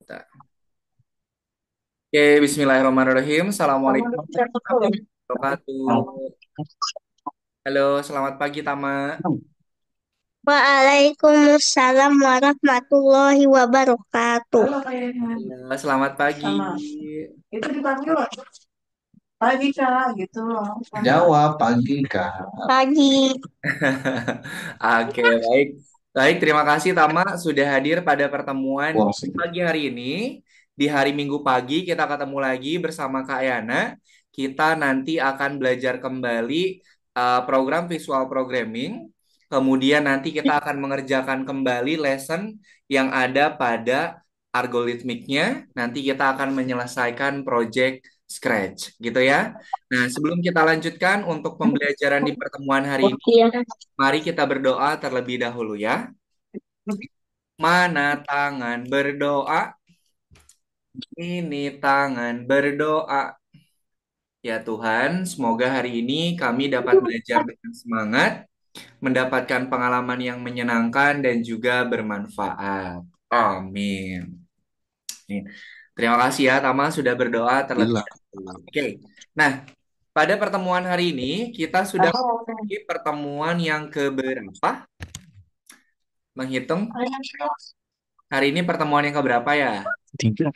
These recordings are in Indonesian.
Bentar. Oke, Bismillahirrahmanirrahim. Assalamualaikum warahmatullahi wabarakatuh. Halo, selamat pagi Tama. Waalaikumsalam warahmatullahi wabarakatuh. Halo, selamat pagi. Itu dipanggil pagi kak gitu loh. Jawab pagi kak. Pagi. Oke, baik. Baik, terima kasih Tama sudah hadir pada pertemuan Wah, sedih. pagi hari ini. Di hari Minggu pagi kita ketemu lagi bersama Kak Yana. Kita nanti akan belajar kembali program visual programming. Kemudian nanti kita akan mengerjakan kembali lesson yang ada pada algoritmiknya. Nanti kita akan menyelesaikan project Scratch, gitu ya. Nah, sebelum kita lanjutkan untuk pembelajaran di pertemuan hari ini, Iya. mari kita berdoa terlebih dahulu ya. Mana tangan berdoa? Ini tangan berdoa. Ya Tuhan, semoga hari ini kami dapat belajar dengan semangat, mendapatkan pengalaman yang menyenangkan dan juga bermanfaat. Amin. Nih, terima kasih ya Tama sudah berdoa terlebih Gila. dahulu. Oke. Nah, pada pertemuan hari ini kita sudah memasuki pertemuan yang keberapa? Menghitung. Hari ini pertemuan yang keberapa ya? Tiga.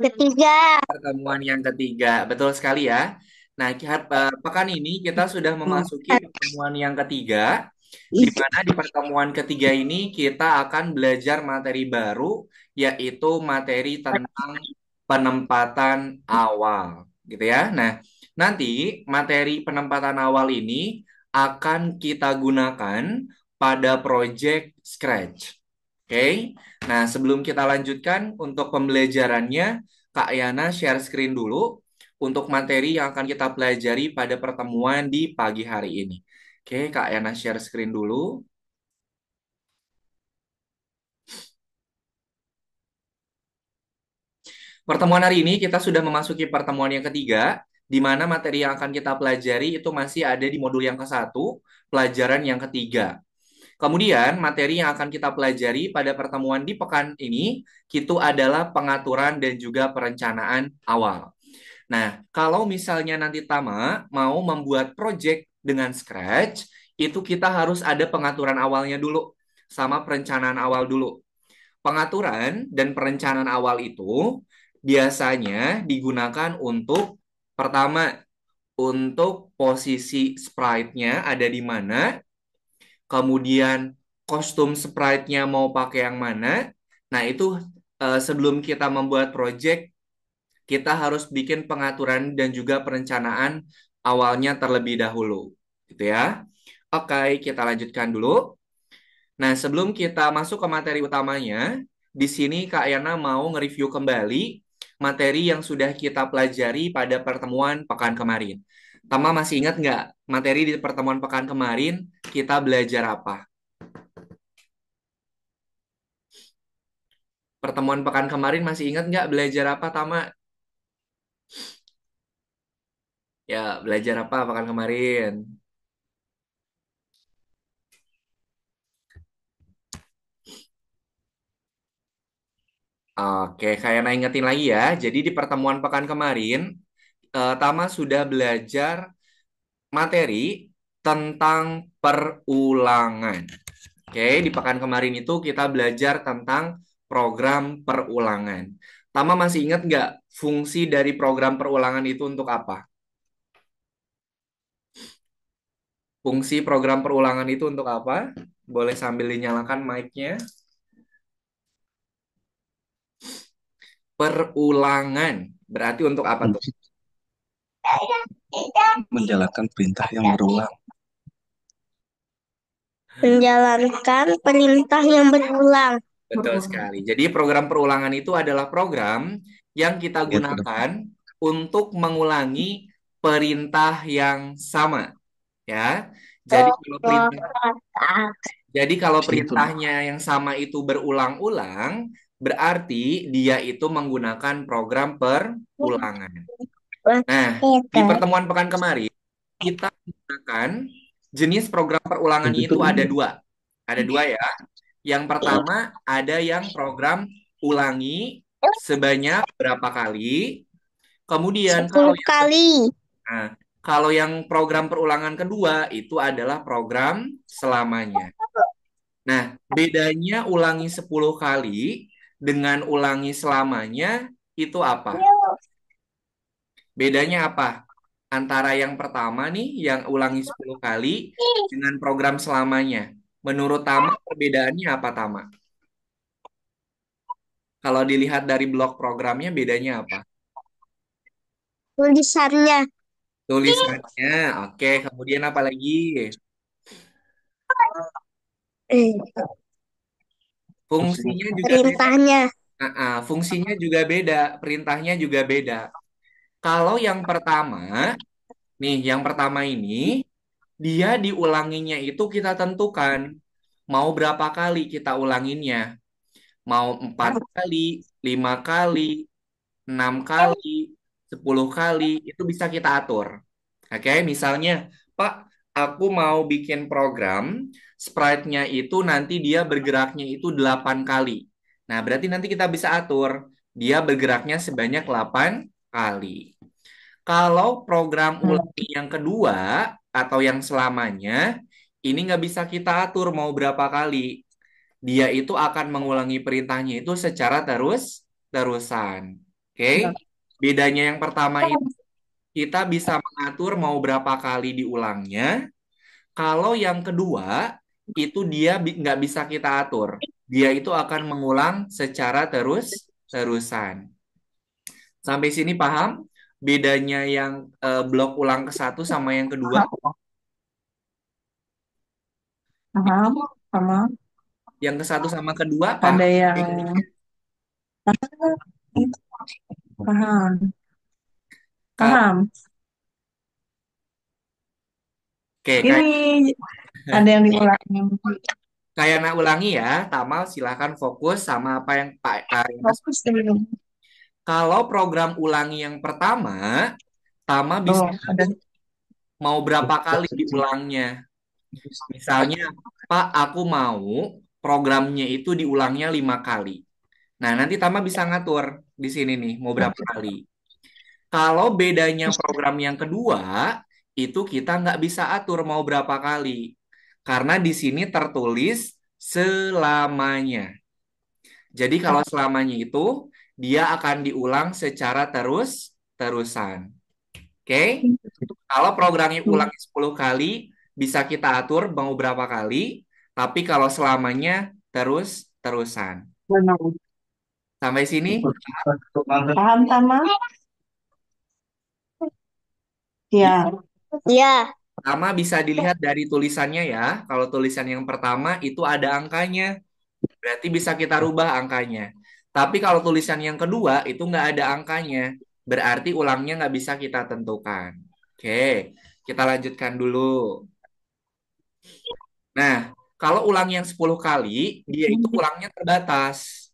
Ketiga. Pertemuan yang ketiga, betul sekali ya. Nah, pekan ini kita sudah memasuki pertemuan yang ketiga, di mana di pertemuan ketiga ini kita akan belajar materi baru, yaitu materi tentang penempatan awal, gitu ya. Nah, nanti materi penempatan awal ini akan kita gunakan pada project Scratch. Oke. Nah, sebelum kita lanjutkan untuk pembelajarannya, Kak Yana share screen dulu untuk materi yang akan kita pelajari pada pertemuan di pagi hari ini. Oke, Kak Yana share screen dulu. Pertemuan hari ini kita sudah memasuki pertemuan yang ketiga, di mana materi yang akan kita pelajari itu masih ada di modul yang ke-1, pelajaran yang ketiga. Kemudian, materi yang akan kita pelajari pada pertemuan di pekan ini, itu adalah pengaturan dan juga perencanaan awal. Nah, kalau misalnya nanti Tama mau membuat project dengan Scratch, itu kita harus ada pengaturan awalnya dulu, sama perencanaan awal dulu. Pengaturan dan perencanaan awal itu biasanya digunakan untuk pertama, untuk posisi sprite-nya ada di mana, kemudian kostum sprite-nya mau pakai yang mana. Nah, itu sebelum kita membuat project, kita harus bikin pengaturan dan juga perencanaan awalnya terlebih dahulu. Gitu ya. Oke, kita lanjutkan dulu. Nah, sebelum kita masuk ke materi utamanya, di sini Kak Yana mau nge-review kembali materi yang sudah kita pelajari pada pertemuan pekan kemarin. Tama masih ingat nggak materi di pertemuan pekan kemarin kita belajar apa? Pertemuan pekan kemarin masih ingat nggak belajar apa, Tama? Ya, belajar apa pekan kemarin? Oke, kayak ingetin lagi ya. Jadi di pertemuan pekan kemarin, Tama sudah belajar materi tentang perulangan. Oke, di pekan kemarin itu kita belajar tentang program perulangan. Tama masih ingat nggak fungsi dari program perulangan itu untuk apa? Fungsi program perulangan itu untuk apa? Boleh sambil dinyalakan mic-nya. Perulangan. Berarti untuk apa tuh? Menjalankan perintah yang berulang. Menjalankan perintah yang berulang. Betul sekali. Jadi program perulangan itu adalah program yang kita Lihat ke depan. gunakan untuk mengulangi perintah yang sama, ya. Jadi kalau perintah Jadi kalau Situ. perintahnya yang sama itu berulang-ulang, berarti dia itu menggunakan program perulangan. Nah, di pertemuan pekan kemarin, kita menggunakan jenis program perulangannya Itu itu ada dua. Ada dua ya. Yang pertama ada yang program ulangi sebanyak berapa kali. Kemudian 10 kali. nah, kalau yang program perulangan kedua itu adalah program selamanya. Nah, bedanya ulangi 10 kali dengan ulangi selamanya itu apa? Bedanya apa? Antara yang pertama nih, yang ulangi 10 kali dengan program selamanya. Menurut Tama, perbedaannya apa, Tama? Kalau dilihat dari blok programnya, bedanya apa? Tulisannya. Tulisannya, oke. Kemudian apa lagi? Eh, Fungsinya juga beda. perintahnya. Fungsinya juga beda, perintahnya juga beda. Kalau yang pertama, nih, yang pertama ini, dia diulanginya itu kita tentukan. Mau berapa kali kita ulanginnya? Mau 4 kali, 5 kali, 6 kali, 10 kali, itu bisa kita atur. Oke, misalnya, Pak, aku mau bikin program, sprite-nya itu nanti dia bergeraknya itu 8 kali. Nah, berarti nanti kita bisa atur, dia bergeraknya sebanyak 8 kali. Kalau program ulangi yang kedua, atau yang selamanya, ini nggak bisa kita atur mau berapa kali. Dia itu akan mengulangi perintahnya itu secara terus-terusan. Oke? Bedanya yang pertama itu kita bisa mengatur mau berapa kali diulangnya. Kalau yang kedua itu dia nggak bisa kita atur. Dia itu akan mengulang secara terus-terusan. Sampai sini paham? Bedanya yang blok ulang ke satu sama yang kedua? Paham, paham. Yang ke satu sama kedua Ada paham? yang paham, Ka- paham. Oke, kayak Ini ada yang diulangi. kayak nak ulangi ya. Tamal silahkan fokus sama apa yang Pak yang Fokus dulu. kalau program ulangi yang pertama, Tama bisa Oh, ada. mau berapa kali diulangnya. Misalnya, Pak, aku mau programnya itu diulangnya 5 kali. Nah, nanti Tama bisa ngatur di sini nih, mau berapa kali. Kalau bedanya program yang kedua, itu kita nggak bisa atur mau berapa kali. Karena di sini tertulis selamanya. Jadi kalau selamanya itu, dia akan diulang secara terus-terusan. Oke? Kalau programnya ulang 10 kali, bisa kita atur mau berapa kali. Tapi kalau selamanya terus-terusan. Benar. Sampai sini, Paham, Tama? Ya. Ya, sama bisa dilihat dari tulisannya ya. Kalau tulisan yang pertama itu ada angkanya. Berarti bisa kita rubah angkanya. Tapi kalau tulisan yang kedua itu nggak ada angkanya. Berarti ulangnya nggak bisa kita tentukan. Oke, kita lanjutkan dulu. Nah, kalau ulang yang 10 kali, dia itu ulangnya terbatas.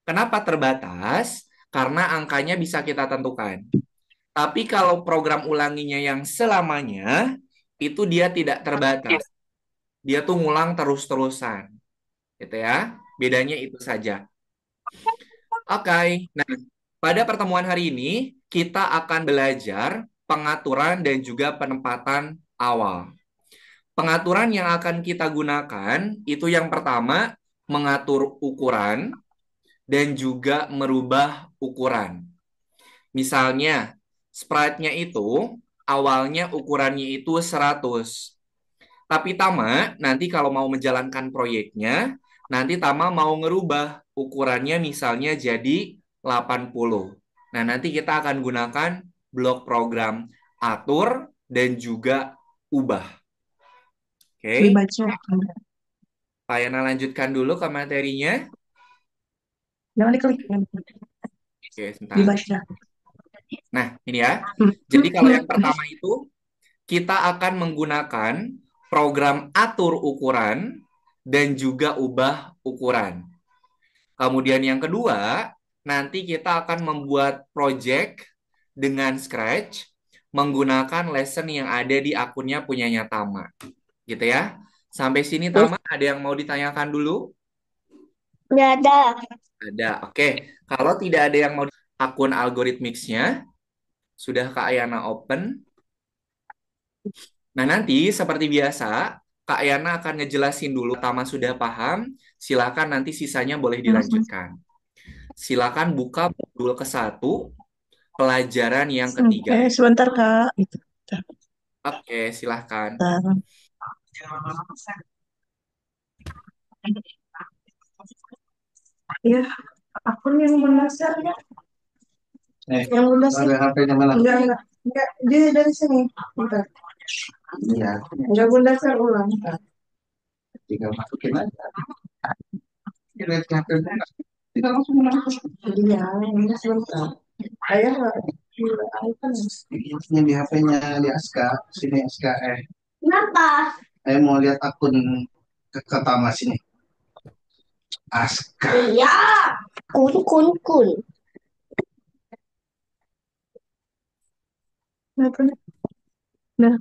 Kenapa terbatas? Karena angkanya bisa kita tentukan. Tapi kalau program ulanginya yang selamanya, itu dia tidak terbatas. Dia tuh ngulang terus-terusan. Gitu ya. Bedanya itu saja. Oke. Nah, pada pertemuan hari ini, kita akan belajar pengaturan dan juga penempatan awal. Pengaturan yang akan kita gunakan itu yang pertama mengatur ukuran dan juga merubah ukuran. Misalnya, sprite-nya itu awalnya ukurannya itu 100. Tapi Tama nanti kalau mau menjalankan proyeknya, nanti Tama mau ngerubah ukurannya misalnya jadi 80. Nah, nanti kita akan gunakan blok program atur dan juga ubah. Oke. Dibaca. Pak Yana lanjutkan dulu ke materinya. Jangan diklik. Oke, sebentar. Dibaca. Nah, ini ya. Jadi kalau yang pertama itu, kita akan menggunakan program atur ukuran dan juga ubah ukuran. Kemudian yang kedua, nanti kita akan membuat project dengan Scratch menggunakan lesson yang ada di akunnya punyanya Tama. Gitu ya. Sampai sini Tama, ada yang mau ditanyakan dulu? Nggak ada. Ada. Oke. Kalau tidak ada yang mau akun algoritmixnya, sudah Kak Ayana open. Nah, nanti seperti biasa, Kak Ayana akan ngejelasin dulu. Pertama sudah paham, silakan nanti sisanya boleh Mm-mm. dilanjutkan. Silakan buka modul ke-1, pelajaran yang Oke, ketiga. sebentar Kak. Gitu. Oke, silahkan. Bentar. Ya, akun yang mendasar ya. Yang mendasar. Ada HP-nya mana? Enggak. Dia dari sini. Bentar. Iya. Enggak mendasar ulang. Tinggal masukin aja. Lihat HP mana? Tinggal langsung masukin. Iya, ini sebentar. Ayah nggak di iPhone. Ini di HP-nya di Aska. Sini Aska. Kenapa? Saya mau lihat akun ke Tama sini. Aska. Iya. Kun, kun, kun. Kenapa nih? Nah,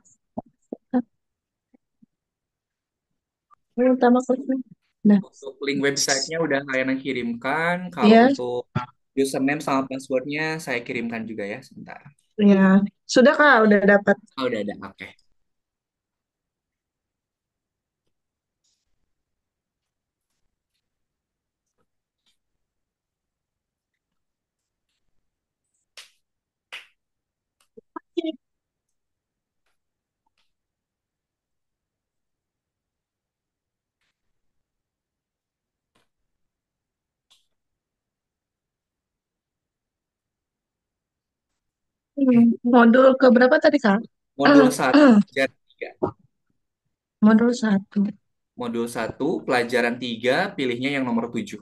ini utama kursi. Nah, Untuk link websitenya udah Ayana kirimkan. Kalau ya, untuk username sama passwordnya saya kirimkan juga ya, sebentar. ya. Sudah Kak, udah dapat. Oh, udah ada. Oke. Modul ke berapa tadi Kak? Modul 1, pelajaran 3. Modul 1. Modul 1, pelajaran 3, pilihnya yang nomor 7.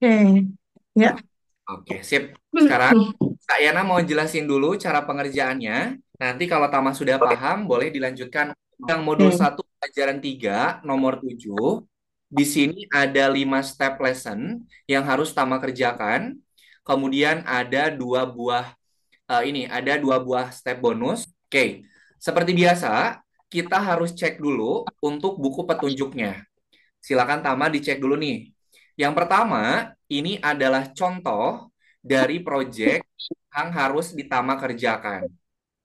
Oke. Ya. Oke, sip. Sekarang Kak Yana mau jelasin dulu cara pengerjaannya. Nanti kalau Tama sudah paham, boleh dilanjutkan. Yang modul Oke. 1 pelajaran 3 nomor 7. Di sini ada 5 step lesson yang harus Tama kerjakan. Kemudian ada ada dua buah step bonus. Oke, seperti biasa, kita harus cek dulu untuk buku petunjuknya. Silakan Tama dicek dulu nih. Yang pertama, ini adalah contoh dari proyek yang harus ditama kerjakan.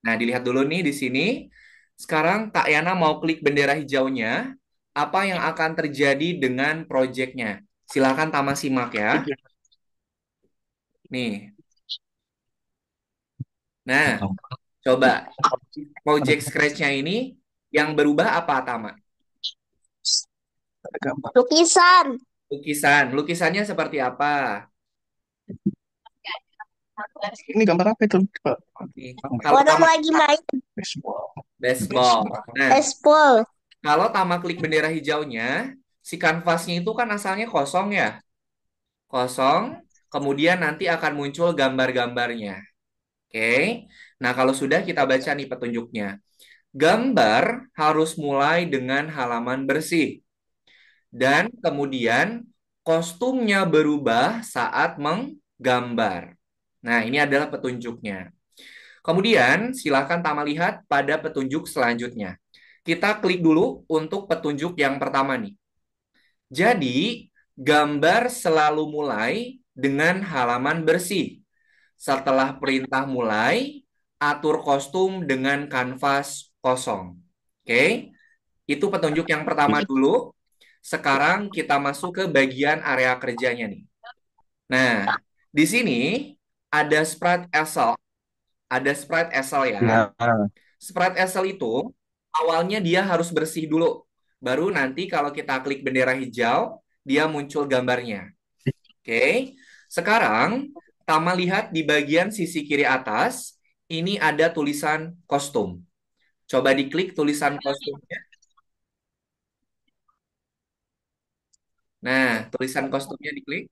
Nah, dilihat dulu nih di sini. Sekarang Kak Yana mau klik bendera hijaunya. Apa yang akan terjadi dengan proyeknya? Silakan Tama simak ya. Nih. Nah, coba project Scratch-nya ini yang berubah apa, Tama? Lukisan. Lukisan. Lukisannya seperti apa? Ini gambar apa itu? Nih, kalau Orang Tama lagi main Baseball. baseball. Nah, baseball. kalau Tama klik bendera hijaunya, si kanvasnya itu kan asalnya kosong ya. Kosong, kemudian nanti akan muncul gambar-gambarnya. Oke. Nah, kalau sudah kita baca nih petunjuknya. Gambar harus mulai dengan halaman bersih. Dan kemudian kostumnya berubah saat menggambar. Nah, ini adalah petunjuknya. Kemudian, silakan Tama lihat pada petunjuk selanjutnya. Kita klik dulu untuk petunjuk yang pertama nih. Jadi, gambar selalu mulai dengan halaman bersih. Setelah perintah mulai, atur kostum dengan kanvas kosong. Oke, itu petunjuk yang pertama dulu. Sekarang kita masuk ke bagian area kerjanya nih. Nah, di sini ada sprite Excel. Ada sprite Excel ya. Ya. Sprite Excel itu awalnya dia harus bersih dulu. Baru nanti kalau kita klik bendera hijau, dia muncul gambarnya. Oke. Sekarang Tama lihat di bagian sisi kiri atas, ini ada tulisan kostum. Coba diklik tulisan kostumnya. Nah, tulisan kostumnya diklik.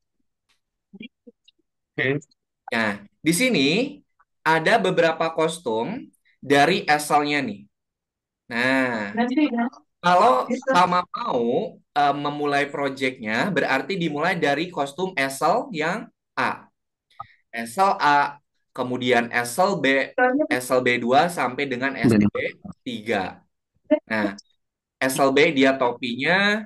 Oke. Nah, di sini ada beberapa kostum dari asalnya nih. Nah, Nanti ya. kalau Tama mau memulai projectnya, berarti dimulai dari kostum asal yang A. Asal A, kemudian asal B, asal B2 sampai dengan SB3. Nah, SLB dia topinya,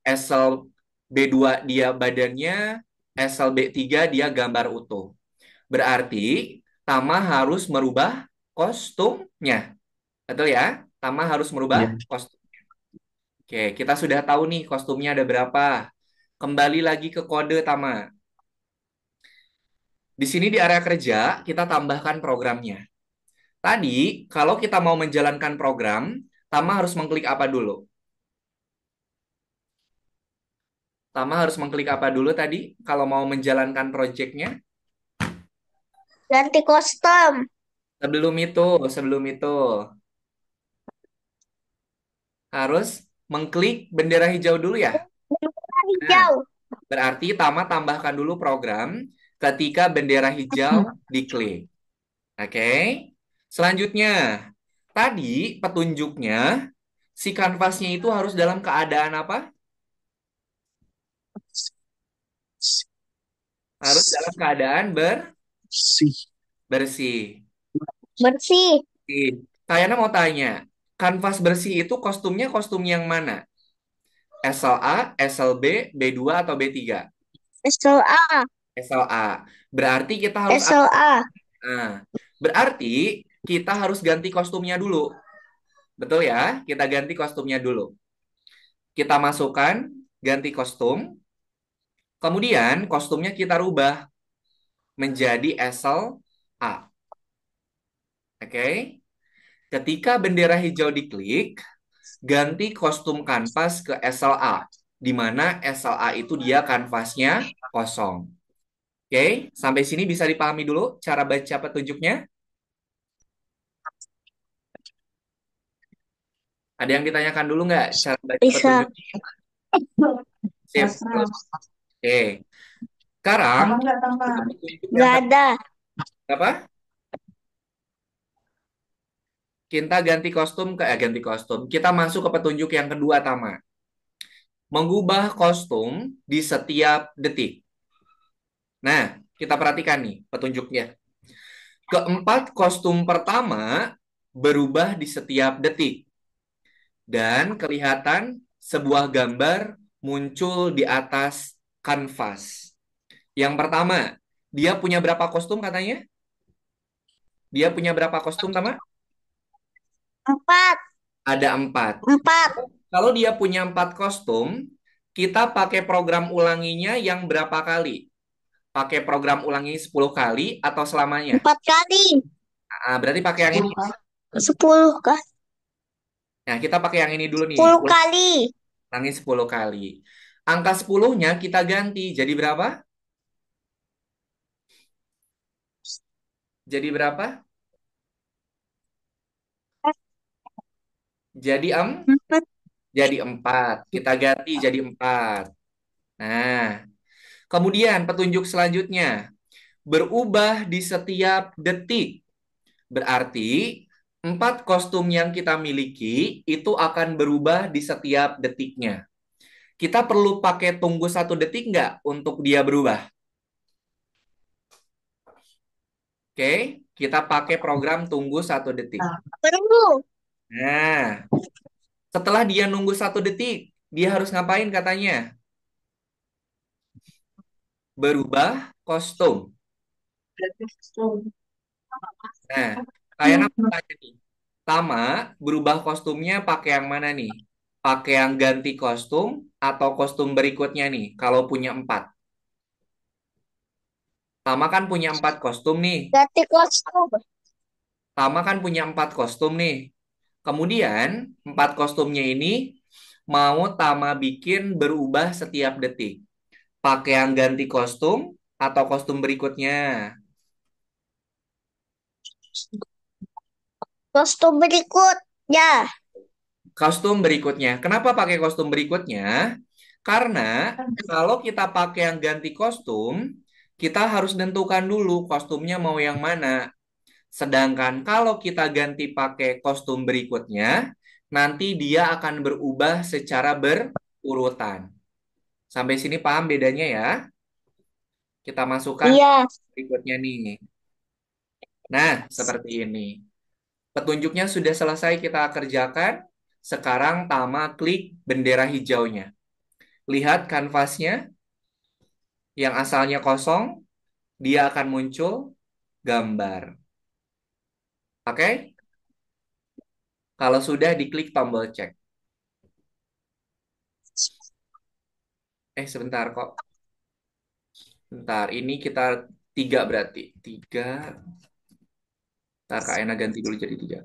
SLB2 dia badannya, SLB3 dia gambar utuh. Berarti Tama harus merubah kostumnya. Betul ya? Tama harus merubah Iya. kostum. Oke, kita sudah tahu nih kostumnya ada berapa. Kembali lagi ke kode Tama. Di sini di area kerja, kita tambahkan programnya. Tadi, kalau kita mau menjalankan program, Tama harus mengklik apa dulu? Tama harus mengklik apa dulu tadi kalau mau menjalankan projectnya? Ganti kostum. Sebelum itu harus mengklik bendera hijau dulu ya. Bendera Nah, hijau. berarti Tama tambahkan dulu program ketika bendera hijau diklik. Oke. Selanjutnya, tadi petunjuknya si kanvasnya itu harus dalam keadaan apa? Harus dalam keadaan Sih. bersih. Bersih. Kayana mau tanya, kanvas bersih itu kostumnya kostum yang mana? SLA, SLB, B2 atau B3? SLA. SLA. Berarti kita harus SLA. Nah, berarti kita harus ganti kostumnya dulu. Betul ya? Kita ganti kostumnya dulu. Kita masukkan ganti kostum. Kemudian kostumnya kita rubah menjadi SLA. Oke. Ketika bendera hijau diklik, ganti kostum kanvas ke SLA, di mana SLA itu dia kanvasnya kosong. Oke, sampai sini bisa dipahami dulu cara baca petunjuknya? Ada yang ditanyakan dulu nggak cara baca Bisa. petunjuknya? Sip. Oke, sekarang Abang nggak tambah. petunjuk yang Nggak ada. apa? Kita ganti kostum ganti kostum. Kita masuk ke petunjuk yang kedua, Tama. Mengubah kostum di setiap detik. Nah, kita perhatikan nih petunjuknya. Keempat kostum pertama berubah di setiap detik. Dan kelihatan sebuah gambar muncul di atas kanvas. Yang pertama, dia punya berapa kostum katanya? Dia punya berapa kostum, Tama? 4. Ada 4. 4. Kalau dia punya 4 kostum, kita pakai program ulanginya yang berapa kali? Pakai program ulangi 10 kali atau selamanya? 4 kali. Berarti pakai yang ini. 10 kah? Nah, kita pakai yang ini dulu nih. 10 kali. Ulangi 10 kali. Angka 10-nya kita ganti. Jadi berapa? Jadi berapa? Jadi 4. jadi 4. Kita ganti jadi 4. Nah, kemudian petunjuk selanjutnya. Berubah di setiap detik. Berarti 4 kostum yang kita miliki itu akan berubah di setiap detiknya. Kita perlu pakai tunggu 1 detik nggak untuk dia berubah? Oke, kita pakai program tunggu 1 detik. Perlu. Nah, setelah dia nunggu 1 detik, dia harus ngapain katanya? Berubah kostum. Nah, kayak tanya nih. Tama, berubah kostumnya pakai yang mana nih? Pakai yang ganti kostum atau kostum berikutnya nih? Kalau punya 4. Tama kan punya 4 kostum nih. Ganti kostum. Tama kan punya 4 kostum nih. Kemudian 4 kostumnya ini mau Tama bikin berubah setiap detik. Pakai yang ganti kostum atau kostum berikutnya? Kostum berikutnya. Kostum berikutnya. Kenapa pakai kostum berikutnya? Karena kalau kita pakai yang ganti kostum, kita harus tentukan dulu kostumnya mau yang mana. Sedangkan kalau kita ganti pakai kostum berikutnya, nanti dia akan berubah secara berurutan. Sampai sini paham bedanya ya? Kita masukkan Iya. berikutnya nih. Nah, seperti ini. Petunjuknya sudah selesai kita kerjakan. Sekarang Tama klik bendera hijaunya. Lihat kanvasnya yang asalnya kosong, dia akan muncul gambar. Oke? Kalau sudah diklik tombol cek. Sebentar kok. Bentar, ini kita tiga berarti. Tiga. Ntar Kak Ena ganti dulu jadi tiga.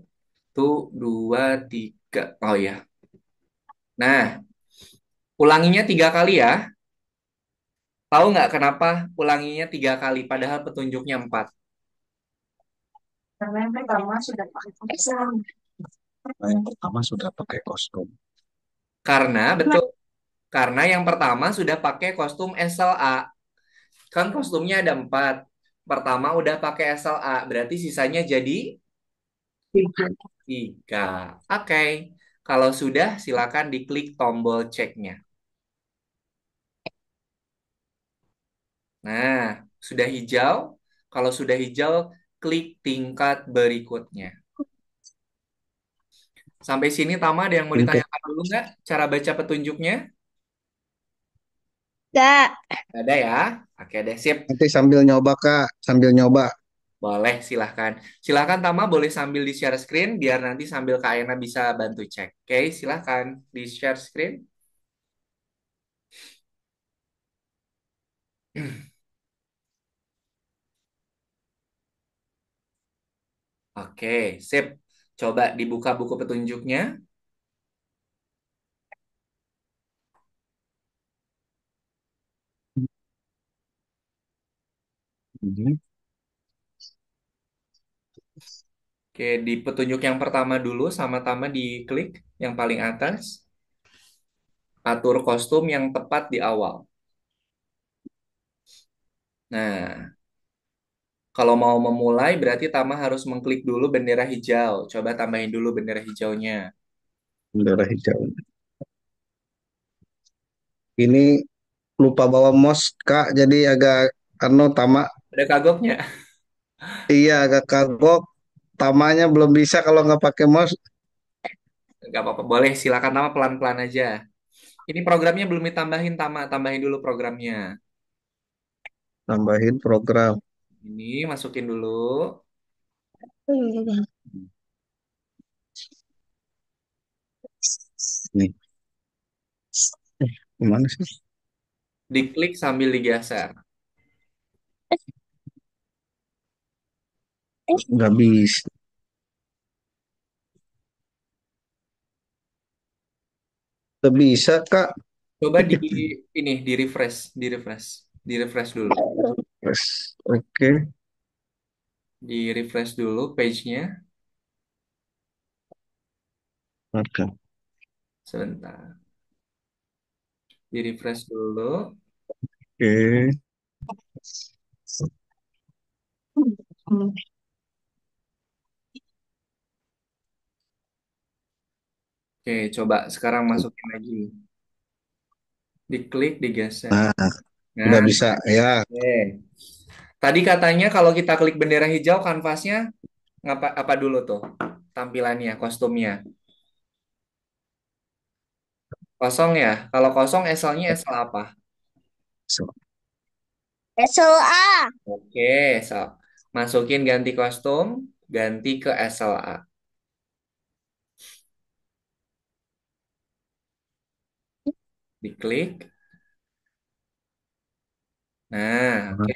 Tuh, dua, tiga. Oh ya. Nah, ulanginya tiga kali ya. Tahu nggak kenapa ulanginya tiga kali, padahal petunjuknya empat? Karena yang pertama sudah pakai sarung. Nah, yang pertama sudah pakai kostum. Karena, betul. Karena yang pertama sudah pakai kostum SLA. Kan kostumnya ada empat. Pertama udah pakai SLA, berarti sisanya jadi tiga. Oke. Kalau sudah, silakan diklik tombol ceknya. Nah, sudah hijau. Kalau sudah hijau, klik tingkat berikutnya. Sampai sini, Tama, ada yang mau Untuk ditanyakan dulu nggak? Cara baca petunjuknya? Gak. Nggak ada ya? Oke deh, sip. nanti sambil nyoba Kak, sambil nyoba. Boleh, silahkan. Silahkan, Tama, boleh sambil di-share screen, biar nanti sambil Kak Ena bisa bantu cek. Oke, silahkan di-share screen. Oke, sip. Coba dibuka buku petunjuknya. Ini Oke, di petunjuk yang pertama dulu, sama-sama diklik yang paling atas. Atur kostum yang tepat di awal. Nah, kalau mau memulai, berarti Tama harus mengklik dulu bendera hijau. Coba tambahin dulu bendera hijaunya. bendera hijau. Ini lupa bawa mouse Kak, jadi agak Tama. Ada kagoknya? Iya agak kagok. Tamanya belum bisa kalau nggak pakai mouse. Nggak apa-apa, boleh. Silakan Tama pelan-pelan aja. Ini programnya belum ditambahin, Tama. Tambahin dulu programnya. Tambahin program. Ini masukin dulu. Nih, gimana sih? Diklik sambil digeser. Nggak bisa. Nggak bisa Kak. Coba di refresh, di refresh dulu. Yes. Oke. Di refresh dulu page-nya. Oke. Sebentar. Di refresh dulu. Oke. Oke, coba sekarang masukin lagi. Diklik, digeser. Nah, udah Nah, bisa ya. oke. Tadi katanya kalau kita klik bendera hijau, kanvasnya ngapa apa dulu tuh? Tampilannya, kostumnya. Kosong ya? Kalau kosong, eselnya esel apa? So, SLA. Oke, so. Masukin ganti kostum, ganti ke SLA. Diklik. Nah, oke.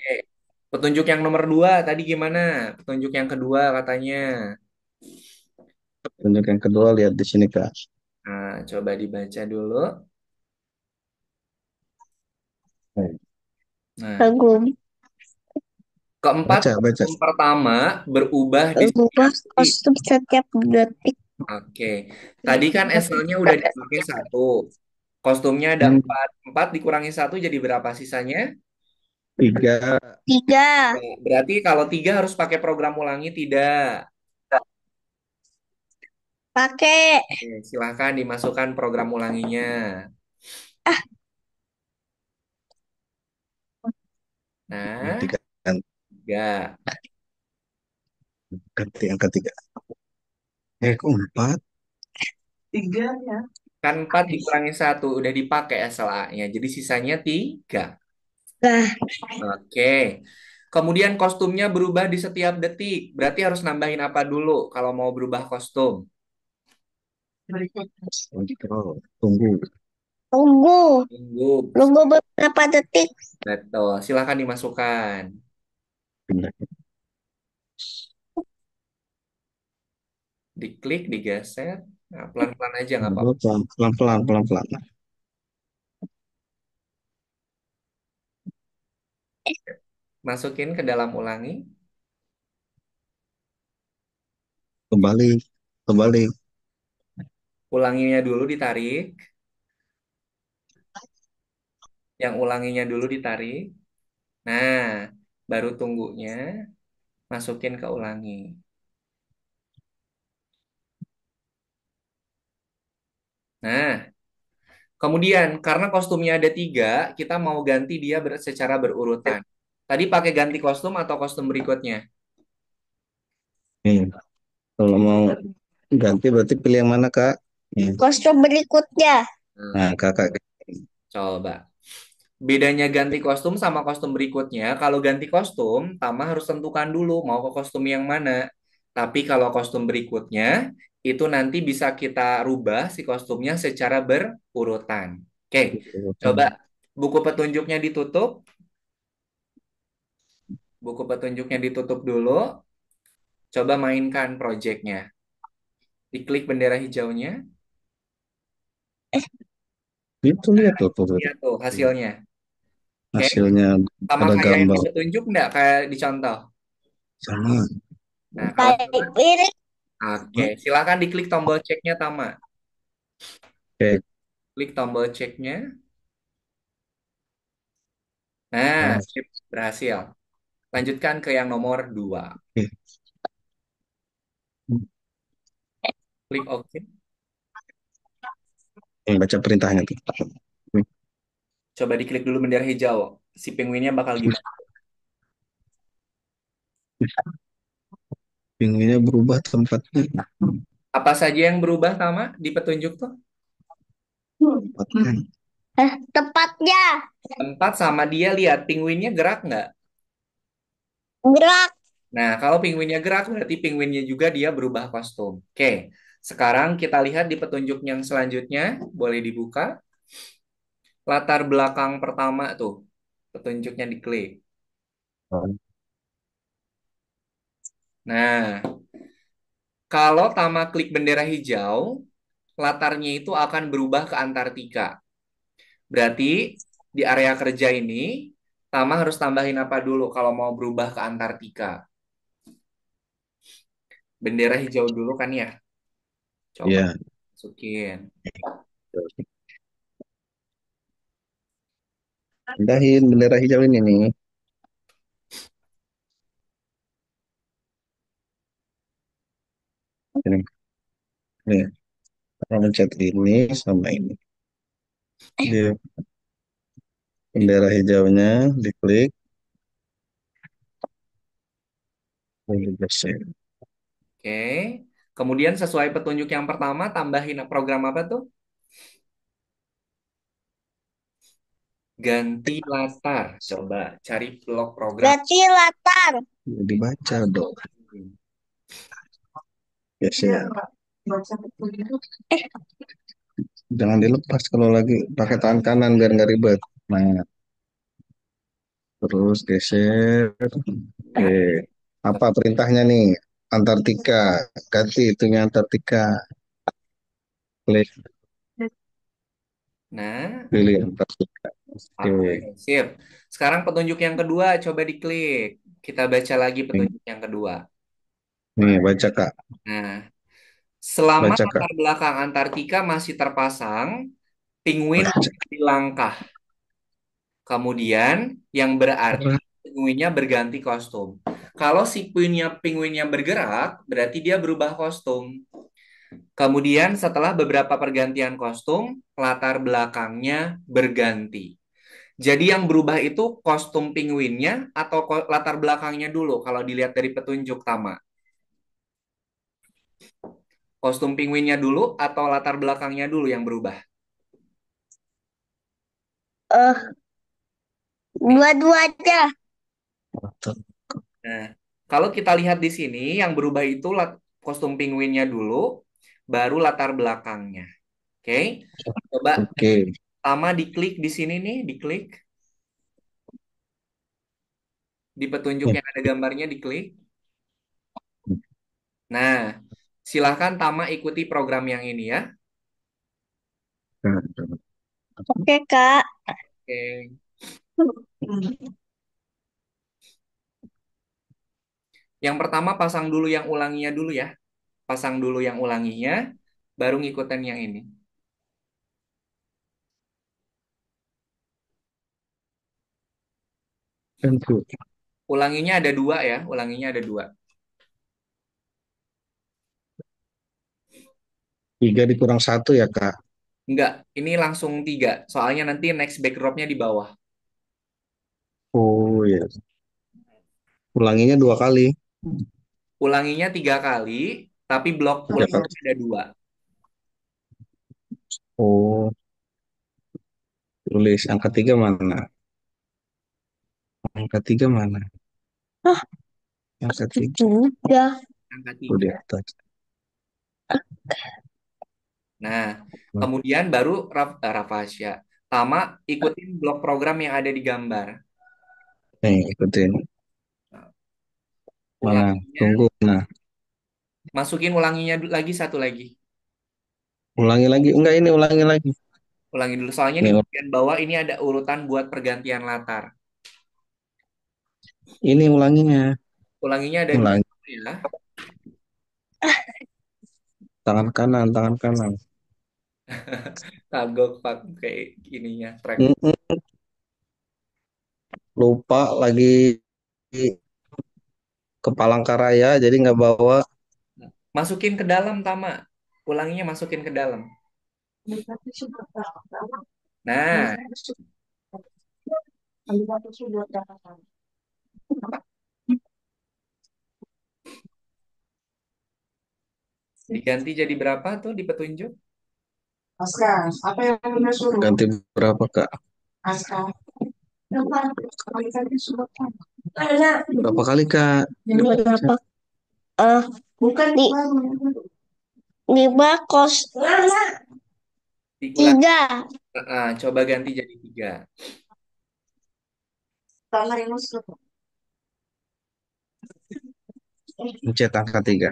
Petunjuk yang nomor dua tadi gimana? Petunjuk yang kedua katanya. tunjuk yang kedua lihat di sini Kak. Nah, coba dibaca dulu. Nah, Kagum. keempat, Baca, baca. kostum pertama berubah di Ubah setiap detik. kostum setiap detik. Oke, tadi kan eselnya udah dipakai satu. Kostumnya ada Hmm, empat. Empat dikurangi satu jadi berapa sisanya? tiga. 3. Ya, berarti kalau tiga harus pakai program ulangi, tidak. Pakai. Oke, silahkan dimasukkan program ulanginya. Ganti, Nah, ganti, tiga. ganti angka tiga. Kok empat? Tiga ya. Kan 4 dikurangi 1 udah dipakai SLA-nya. Jadi sisanya 3. Nah, Oke. Kemudian kostumnya berubah di setiap detik. Berarti harus nambahin apa dulu kalau mau berubah kostum? Berikutnya. Kontrol. Tunggu. tunggu. Tunggu. Tunggu beberapa detik. Betul. Silahkan dimasukkan. Pindah. Diklik, digeser. Nah, pelan-pelan aja nggak apa-apa. Pelan-pelan, pelan-pelan. Masukin ke dalam ulangi. Kembali, kembali. Ulanginya dulu ditarik. Yang ulanginya dulu ditarik. Nah, baru tunggunya masukin ke ulangi. Nah, kemudian karena kostumnya ada 3, kita mau ganti dia secara berurutan. Tadi pakai ganti kostum atau kostum berikutnya? Nih, kalau mau ganti berarti pilih yang mana, Kak? Nih. Kostum berikutnya. Nah, Nah, Kakak. coba. Bedanya ganti kostum sama kostum berikutnya, kalau ganti kostum, Tama harus tentukan dulu mau ke kostum yang mana. Tapi kalau kostum berikutnya, itu nanti bisa kita rubah si kostumnya secara berurutan. Oke, coba buku petunjuknya ditutup. Buku petunjuknya ditutup dulu. Coba mainkan projectnya. Diklik bendera hijaunya. Itu lihat tuh, Lihat tuh hasilnya. Oke, hasilnya sama ada kayak yang di gambar petunjuk nggak kayak di contoh? sama. Nah, kalau Baik, ini oke, silakan diklik tombol ceknya Tama. Oke. Klik tombol ceknya. Nah, Nah, sip, berhasil. Lanjutkan ke yang nomor 2. oke. Klik OK. Baca perintahnya tuh. Coba diklik dulu bendera hijau. Si penguinnya bakal gimana? Pinguinnya berubah tempatnya. Apa saja yang berubah Tama di petunjuk tuh? Tempatnya. tepatnya Tempat sama dia lihat penguinnya gerak nggak? gerak. Nah, kalau penguinnya gerak berarti penguinnya juga dia berubah kostum. Oke, sekarang kita lihat di petunjuk yang selanjutnya. Boleh dibuka. Latar belakang pertama tuh. Petunjuknya diklik. Nah, kalau Tama klik bendera hijau, latarnya itu akan berubah ke Antartika. Berarti di area kerja ini, Tama harus tambahin apa dulu kalau mau berubah ke Antartika? Bendera hijau dulu kan ya? Coba Iya. masukin. Pindahin bendera hijau ini nih. Ini. Nih, orang mencet ini sama ini. Dia bendera hijaunya diklik, lalu geser. Oke. Kemudian sesuai petunjuk yang pertama, tambahin program apa tuh? Ganti latar. Coba cari blok program. Ganti latar. Dibaca dong. Geser. Baca petunjuk. Jangan dilepas kalau lagi pakai tangan kanan biar nggak ribet. Nah, terus geser. Oke. Apa perintahnya nih? Antartika. Ganti itunya Antartika. Klik, Nah, pilih Antartika. Oke. oke, sip. Sekarang petunjuk yang kedua, coba diklik. Kita baca lagi petunjuk yang kedua. Nih, baca Kak. Nah, selama Baca Kak. latar belakang Antartika masih terpasang, penguin Baca. di langkah. Kemudian yang berarti penguinnya berganti kostum. Kalau si penguinnya bergerak, berarti dia berubah kostum. Kemudian setelah beberapa pergantian kostum, latar belakangnya berganti. Jadi yang berubah itu kostum penguinnya atau latar belakangnya dulu kalau dilihat dari petunjuk Tama. Kostum penguinnya dulu atau latar belakangnya dulu yang berubah? Eh, dua-duanya. Nah, kalau kita lihat di sini, yang berubah itu kostum penguinnya dulu, baru latar belakangnya. Oke, coba Oke. pertama diklik di sini nih, diklik di petunjuk yang ada gambarnya, diklik. Nah, silahkan Tama ikuti program yang ini ya. Oke, Kak. Oke. Yang pertama pasang dulu yang ulanginya dulu ya. Pasang dulu yang ulanginya, baru ngikutin yang ini. Tentu. Ulanginya ada dua ya, ulanginya ada dua. 3 dikurang 1 ya, Kak? Enggak, ini langsung tiga. Soalnya nanti next backdropnya di bawah. Oh ya. Ulanginya 2 kali. Ulanginya tiga kali, tapi blok 3 kali. ulanginya ada dua. Oh, tulis angka 3 mana? Angka 3 mana? Hah, Angka 3. juga. Angka Oh, di tiga. atas. Nah, kemudian baru Rafasya. Tama ikutin blok program yang ada di gambar. Nih, ikutin. Nah, Mana? ulanginya, Tunggu. Nah, masukin ulanginya lagi satu lagi. ulangi lagi. Enggak, ini ulangi lagi. Ulangi dulu, soalnya ini Nih, bagian bawah ini ada urutan buat pergantian latar. ini ulanginya. Ulanginya ada dua Ulangi. ya. Tangan kanan, tangan kanan. Kagok pakai ininya track. Mm-mm. Lupa lagi ke Palangkaraya, jadi nggak bawa. Masukin ke dalam, Tama. Ulanginya masukin ke dalam. Nah, diganti jadi berapa tuh di petunjuk? Aska, apa yang Bunda suruh? Ganti berapa, Kak? Aska. Depan, kali tadi sudah kan. Ada. Berapa kali, Kak? Berapa? Eh, Bukan di lima kos Diulang. tiga. Coba ganti jadi tiga. kamar yang masuk. Pencet angka 3.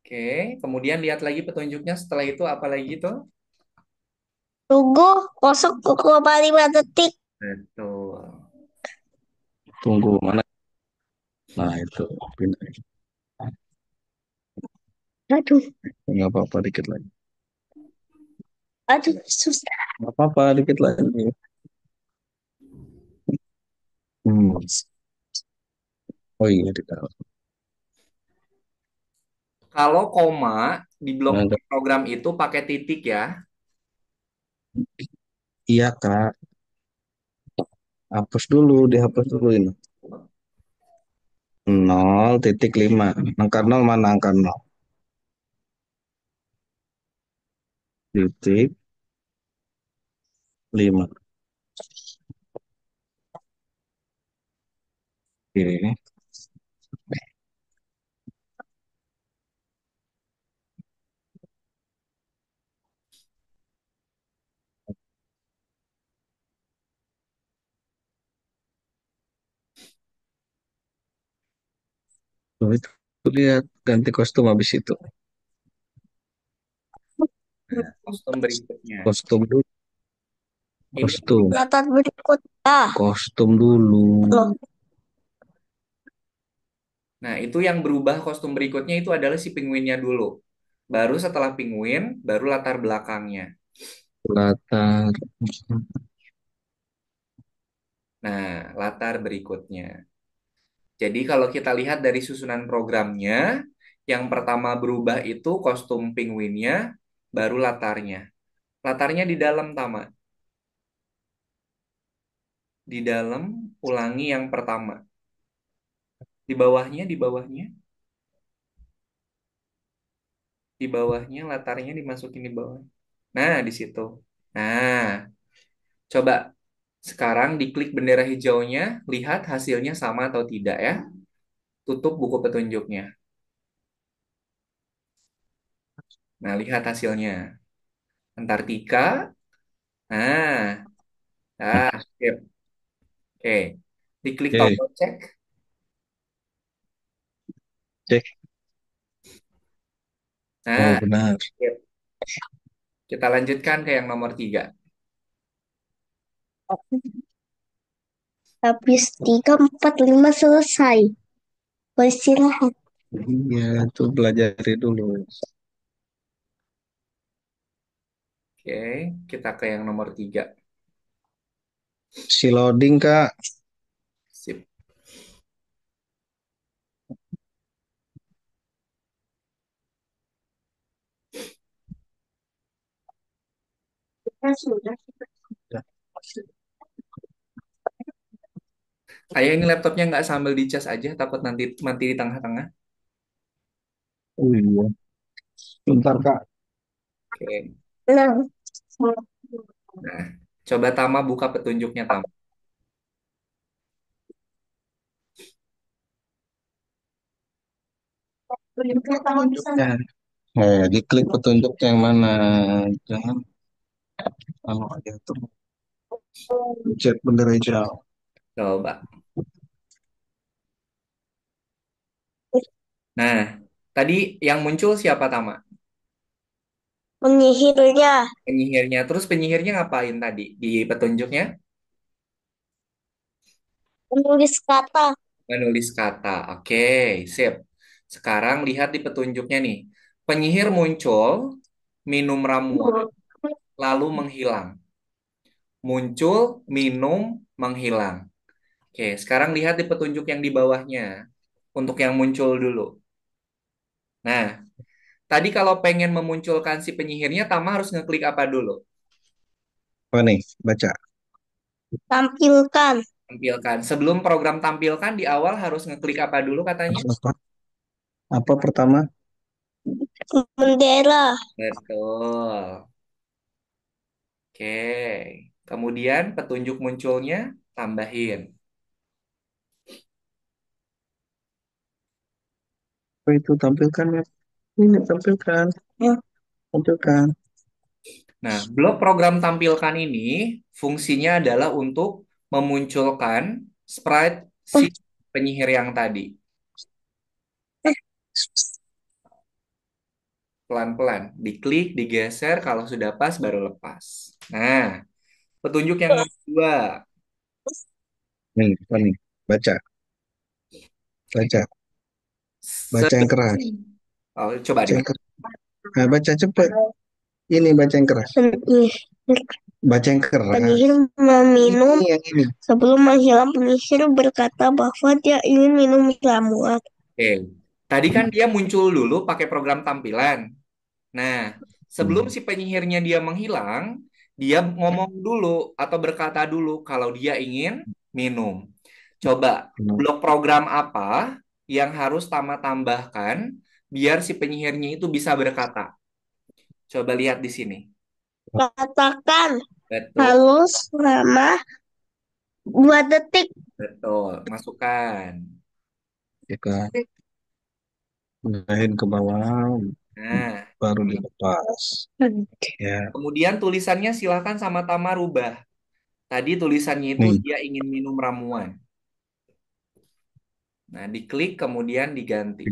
Oke, kemudian lihat lagi petunjuknya. Setelah itu apa lagi tuh? Tunggu 0,5 detik. Betul. Tunggu, mana? Nah, itu. Pindah. Aduh, Nggak apa-apa, dikit lagi. aduh, susah. Nggak apa-apa, dikit lagi. Hmm. Oh iya, di dalam. Kalau koma di blok Nah, program itu pakai titik ya. iya, Kak. Hapus dulu, dihapus dulu ini. 0,5. Angka 0 mana angka 0? Titik 5. Oke. Tuh, itu lihat ganti kostum habis itu. Nah, kostum berikutnya. Kostum dulu, Ini kostum. Latar berikutnya. Kostum dulu. Loh, Nah, itu yang berubah kostum berikutnya itu adalah si penguinnya dulu. Baru setelah penguin, baru latar belakangnya. Latar. Nah, latar berikutnya. Jadi kalau kita lihat dari susunan programnya, yang pertama berubah itu kostum penguinnya, baru latarnya. Latarnya di dalam, Tama. Di dalam, ulangi yang pertama. Di bawahnya, di bawahnya. Di bawahnya, latarnya dimasukin di bawah. Nah, di situ. Nah, coba sekarang diklik bendera hijaunya, lihat hasilnya sama atau tidak ya. Tutup buku petunjuknya. Nah, lihat hasilnya. Antartika. Nah, sip. Oke. Diklik Oke, tombol cek. cek. Oh, Nah, benar. sip. Kita lanjutkan ke yang nomor 3. Habis 3, 4, 5 selesai. Beristirahat. Iya, itu pelajari dulu. Oke, kita ke yang nomor 3. Si loading, Kak. Sip. Sudah. Saya ini laptopnya nggak sambil dicas aja, takut nanti mati di tengah-tengah. Oh iya. Bentar, Kak. Oke. Nah, Nah, coba Tama buka petunjuknya, Tama. Petunjuknya. Diklik petunjuknya yang mana. Jangan anu aja tuh. Cek bendera hijau. Coba. Nah, tadi yang muncul siapa, Tama? penyihirnya Penyihirnya. Terus penyihirnya ngapain tadi di petunjuknya? menulis kata. Menulis kata. Oke, sip. Sekarang lihat di petunjuknya nih. Penyihir muncul, minum ramuan, lalu menghilang. Muncul, minum, menghilang. Oke, sekarang lihat di petunjuk yang di bawahnya. Untuk yang muncul dulu. Nah, tadi kalau pengen memunculkan si penyihirnya, Tama harus ngeklik apa dulu? Apa nih? Baca. Tampilkan Tampilkan. Sebelum program tampilkan, di awal harus ngeklik apa dulu katanya? Apa? Apa pertama? bendera. Betul. Oke. Kemudian petunjuk munculnya, tambahin. Apa itu tampilkan ya? Ini tampilkan. Ya, Tampilkan. Nah, blok program tampilkan ini fungsinya adalah untuk memunculkan sprite si penyihir yang tadi. Pelan-pelan, diklik, digeser, kalau sudah pas baru lepas. Nah, petunjuk yang nomor 2. Nih, apa nih? Baca. Baca. Baca yang keras. Oh, coba Baca deh. yang keras. Nah, baca cepet. Ini baca yang keras. penyihir, Baca yang keras. penyihir meminum. Ini yang ini. Sebelum menghilang, penyihir berkata bahwa dia ingin minum ramuan. Oke. Tadi kan dia muncul dulu pakai program tampilan. Nah, sebelum Hmm. si penyihirnya dia menghilang, dia ngomong dulu atau berkata dulu kalau dia ingin minum. Coba blok program apa yang harus Tama tambahkan biar si penyihirnya itu bisa berkata. Coba lihat di sini. Katakan Betul, halus selama 2 detik. betul. Masukkan. Ya kan. Pindahin ke bawah. Nah, Baru dilepas. Ya. kemudian tulisannya silakan sama Tama rubah. Tadi tulisannya itu Nih. dia ingin minum ramuan. Nah, diklik kemudian diganti.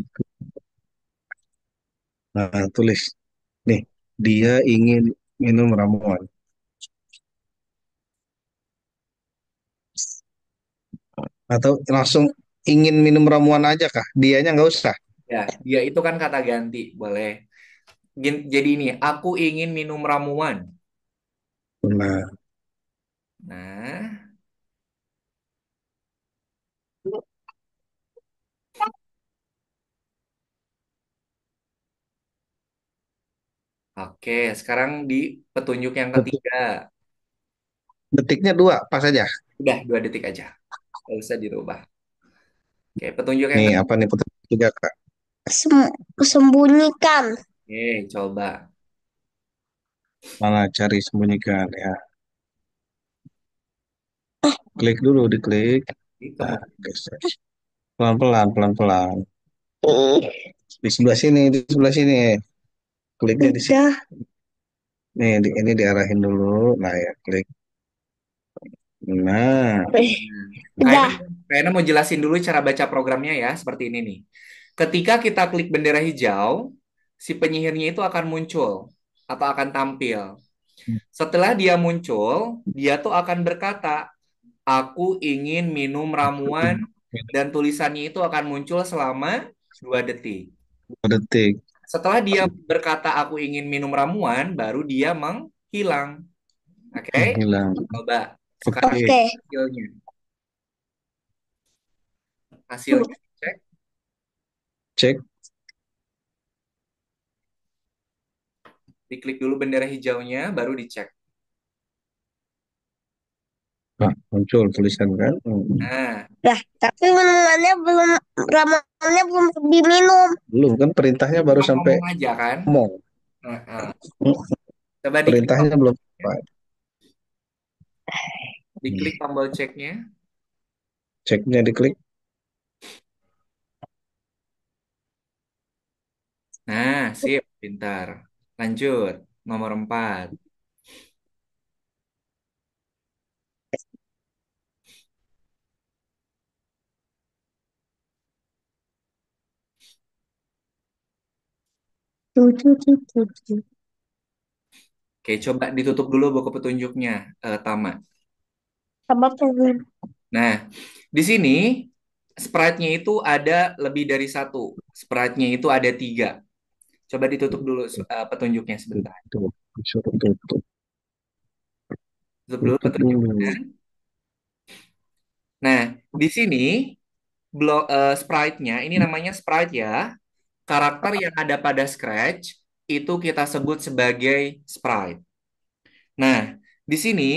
Nah, tulis. Nih. Dia ingin minum ramuan. Atau langsung ingin minum ramuan aja kah? Dianya nggak usah. Ya, dia itu kan kata ganti, boleh. Jadi ini, aku ingin minum ramuan. Nah, Nah, oke. Sekarang di petunjuk yang ketiga. detiknya 2, pas aja. Udah, 2 detik aja. Gak usah dirubah. Oke, petunjuk yang Nih, ketiga. apa nih petunjuk ketiga, Kak? Sembunyikan Oke, coba. Mana cari sembunyikan ya. Klik dulu, diklik. Nah, Kemudian, geser. Pelan-pelan, pelan-pelan. Hmm, Di sebelah sini, di sebelah sini. Kliknya di sini. udah, Nih, ini diarahin dulu. Nah ya, klik. Nah, Kayaknya, udah. kayaknya mau jelasin dulu cara baca programnya ya, seperti ini nih. Ketika kita klik bendera hijau, si penyihirnya itu akan muncul atau akan tampil. Setelah dia muncul, dia tuh akan berkata, aku ingin minum ramuan dan tulisannya itu akan muncul selama 2 detik. 2 detik Setelah dia berkata aku ingin minum ramuan, baru dia menghilang. Oke? menghilang. Coba sekarang Oke, Oke. hasilnya. Hasilnya cek. cek. Diklik dulu bendera hijaunya, baru dicek. Nah, muncul tulisan kan. Nah, Lah, tapi ramalannya belum diminum. Belum kan perintahnya ini baru cuma sampai ngomong aja kan? ngomong. Nah, coba diklik, Perintahnya belum sampai. diklik tombol ceknya. Ceknya diklik. Nah, sip, pintar. Lanjut, nomor 4. Tuh, tuh, tuh, tuh, tuh. Oke, coba ditutup dulu buku petunjuknya, Tama. Sama pengen. Nah, di sini sprite-nya itu ada lebih dari satu. Sprite-nya itu ada 3. Coba ditutup dulu petunjuknya sebentar. Tutup, disuruh tutup, Tutup dulu tutup petunjuknya. dulu. Nah, di sini sprite-nya, ini namanya sprite ya. Karakter yang ada pada Scratch itu kita sebut sebagai sprite. Nah, di sini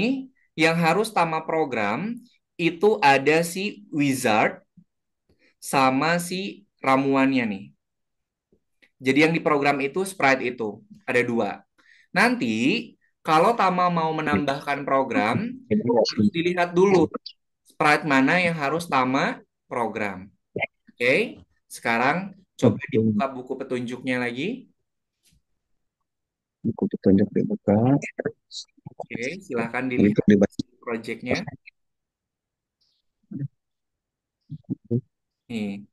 yang harus Tama program itu ada si wizard sama si ramuannya nih. Jadi yang diprogram itu sprite itu ada 2. Nanti kalau Tama mau menambahkan program harus dilihat dulu sprite mana yang harus Tama program. Oke, sekarang coba dibuka buku petunjuknya lagi. Buku petunjuk dibuka. Oke, silahkan Itu dilihat dibaca. projectnya. Nih.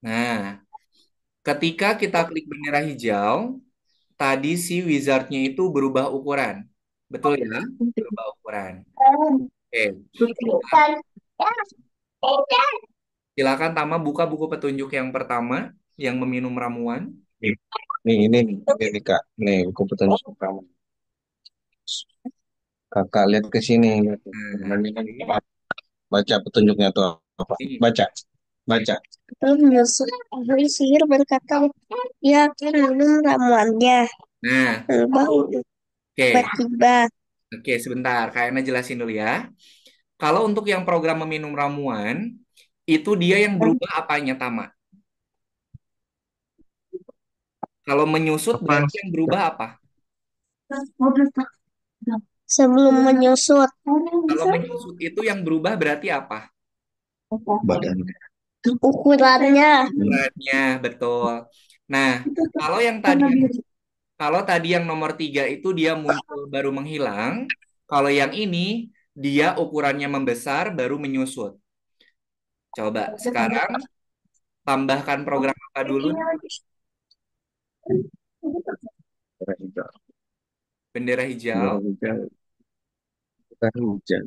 Nah, ketika kita klik bendera hijau, tadi si wizardnya itu berubah ukuran. Betul ya? Berubah ukuran. Oke, silakan Tama buka buku petunjuk yang pertama, yang meminum ramuan. Nih, Kak. Nih, buku petunjuk pertama. Kakak lihat ke sini. Nah, oke. Baca petunjuknya tuh apa? Ini. Baca, baca. Lalu menyusul ahli sihir berkata, dia akan minum ramuannya. Nah, Lalu oke. tiba-tiba Oke, sebentar. Kayaknya jelasin dulu ya. Kalau untuk yang program meminum ramuan, itu dia yang berubah apanya, Tama? Kalau menyusut Apa? berarti yang berubah apa? sebelum menyusut. Kalau menyusut itu yang berubah berarti apa? Badannya. Ukurannya. Ukurannya, betul. Nah, kalau yang tadi yang nomor 3 itu dia muncul baru menghilang. Kalau yang ini dia ukurannya membesar baru menyusut. Coba sekarang tambahkan program apa dulu? Bendera hijau. Kan hujan.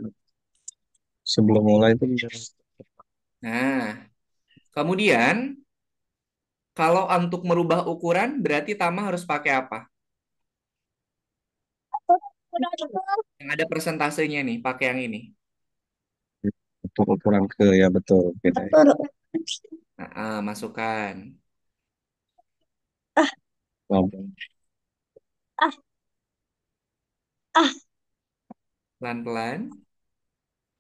Sebelum mulai itu bisa. Nah, kemudian kalau untuk merubah ukuran berarti Tama harus pakai apa? Yang ada persentasenya nih, pakai yang ini. Untuk ukuran ke ya betul beda ya. Betul. Nah, masukkan Ah, Ngomong ah, ah. pelan-pelan.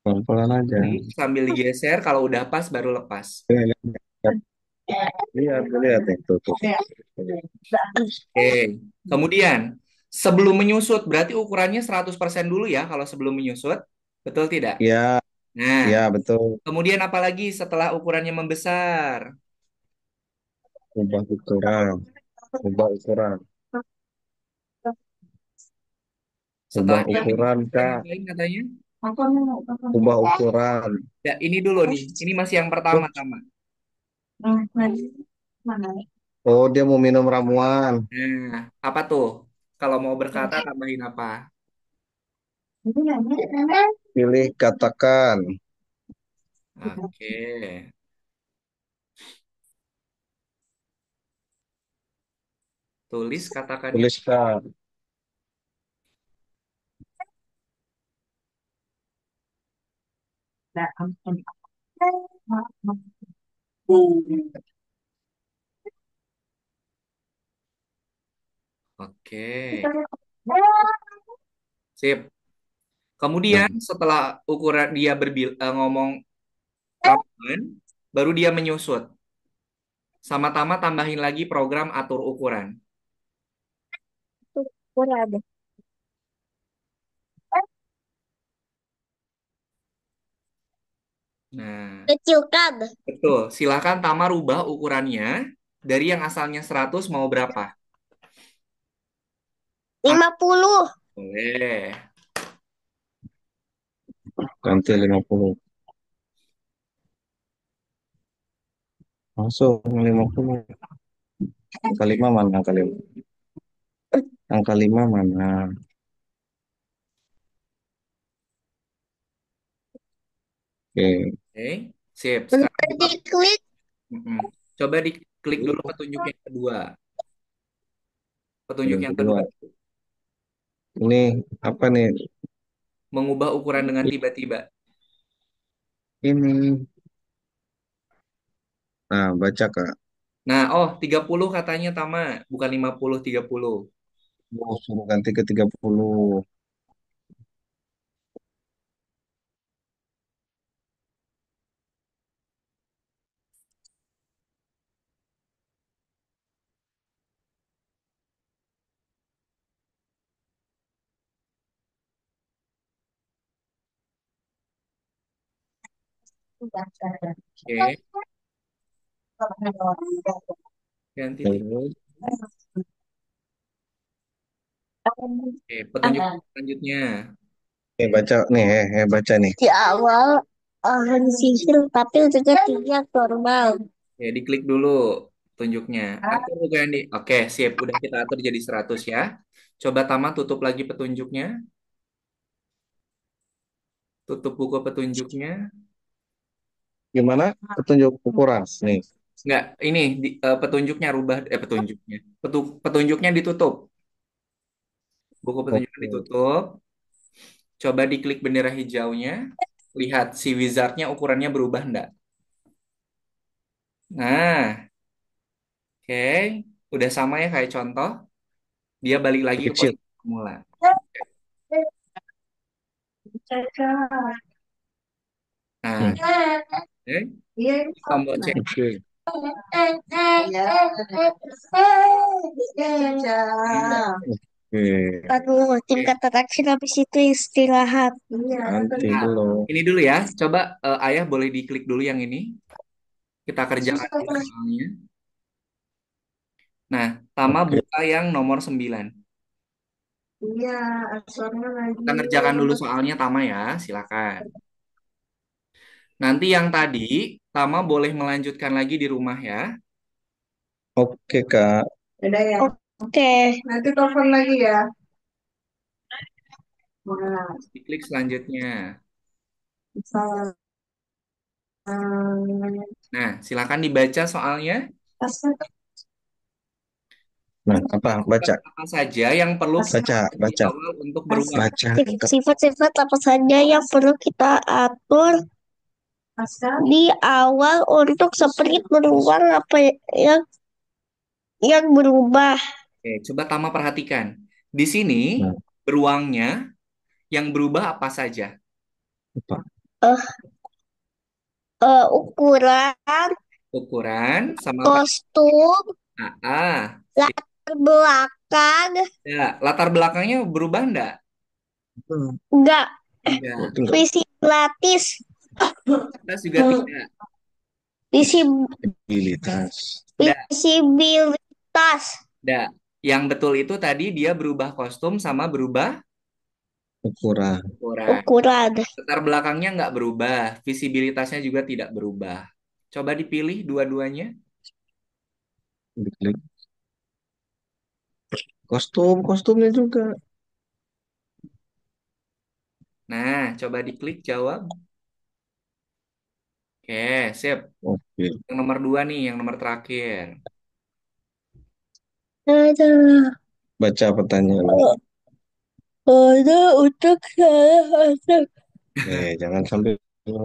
pelan-pelan aja. Sambil digeser, kalau udah pas baru lepas. Lihat, lihat nih, tuh, tuh. Oke. Kemudian, sebelum menyusut, berarti ukurannya 100% dulu ya kalau sebelum menyusut. Betul tidak? Ya, Nah, ya betul. kemudian apa lagi setelah ukurannya membesar? Ubah ukuran, ubah ukuran, ubah Setelah dia ukuran, menyusut, kita Kak. ngapain katanya? Ubah ukuran. Ya, ini dulu nih. Ini masih yang pertama, Oh, sama. oh, dia mau minum ramuan. Nah, apa tuh? Kalau mau berkata, tambahin apa? Pilih katakan. Oke. Tulis katakannya. Tuliskan. Oke. Sip. Nah, Kemudian setelah ukuran dia ngomong ramalan, baru dia menyusut. Sama-sama tambahin lagi program atur ukuran. Kurang. Nah, Kecilkan. betul. Silakan Tama rubah ukurannya dari yang asalnya 100 mau berapa? 50. Boleh. ganti 50. Masuk 50. Angka 5 mana? Angka 5. Angka 5 mana? Oke. Oke. Sip. Sekarang Bentar coba, diklik. mm-mm. Coba diklik dulu petunjuk yang kedua. Petunjuk Yang yang kedua. kedua. Ini apa nih? Mengubah ukuran dengan tiba-tiba. Ini. Nah, baca Kak. Nah, 30 katanya Tama, bukan 50, 30. Oh, suruh ganti ke 30. Oke, ganti tiga. Terus, Oke, petunjuk selanjutnya. baca nih, baca nih. Di awal akan sihir tapi juga tidak normal. Ya, diklik dulu petunjuknya. Atur buku yang di. Oke, sip. Udah kita atur jadi 100 ya. Coba Tama tutup lagi petunjuknya. Tutup buku petunjuknya. Gimana? Petunjuk ukuran. Nih. Enggak, ini petunjuknya rubah petunjuknya. Petunjuknya ditutup. Buku petunjuknya Oke. ditutup. Coba diklik bendera hijaunya. Lihat si wizardnya ukurannya berubah enggak? Nah, oke. Udah sama ya kayak contoh. Dia balik lagi ke Kecil. posisi semula. Nah, Hmm. oke. Iya, Tombol C. Oke. Nah, Oke. Aduh, oke. tingkat terakhir habis itu istirahat. Nanti Nah, dulu. ini dulu ya. Coba Ayah boleh diklik dulu yang ini. Kita kerjakan dulu soalnya. Nah, Tama Oke. buka yang nomor 9. Iya, asalnya lagi Kita ngerjakan dulu soalnya Tama ya. Silakan. Nanti yang tadi, Tama boleh melanjutkan lagi di rumah ya. Oke, Kak. udah ya. Oke. Nanti telepon lagi ya. Nah, Diklik selanjutnya. salam. Nah, silakan dibaca soalnya. Nah, apa? Baca. Apa saja yang perlu kita Baca, atur di baca. awal untuk beruang. Baca. Sifat-sifat apa saja yang perlu kita atur di awal untuk sprint beruang apa yang berubah? Oke, coba Tama perhatikan. Di sini, Nah, beruangnya yang berubah apa saja? apa? Ukuran Ukuran sama apa? kostum, Sip. latar belakang, Ya, latar belakangnya berubah enggak? enggak, Enggak. Berarti nggak visibilitas, Atas juga tidak. visi- visibilitas. Enggak. visibilitas, Enggak. Yang betul itu tadi dia berubah kostum sama berubah Ukuran. ukuran. ukuran. Latar belakangnya nggak berubah, visibilitasnya juga tidak berubah. Coba dipilih dua-duanya. Diklik. Kostumnya juga. Nah, coba diklik jawab. Oke, sip. Oke. Yang nomor dua nih, yang nomor terakhir. Ada, Baca pertanyaan. ada untuk salah satu. Jangan sampai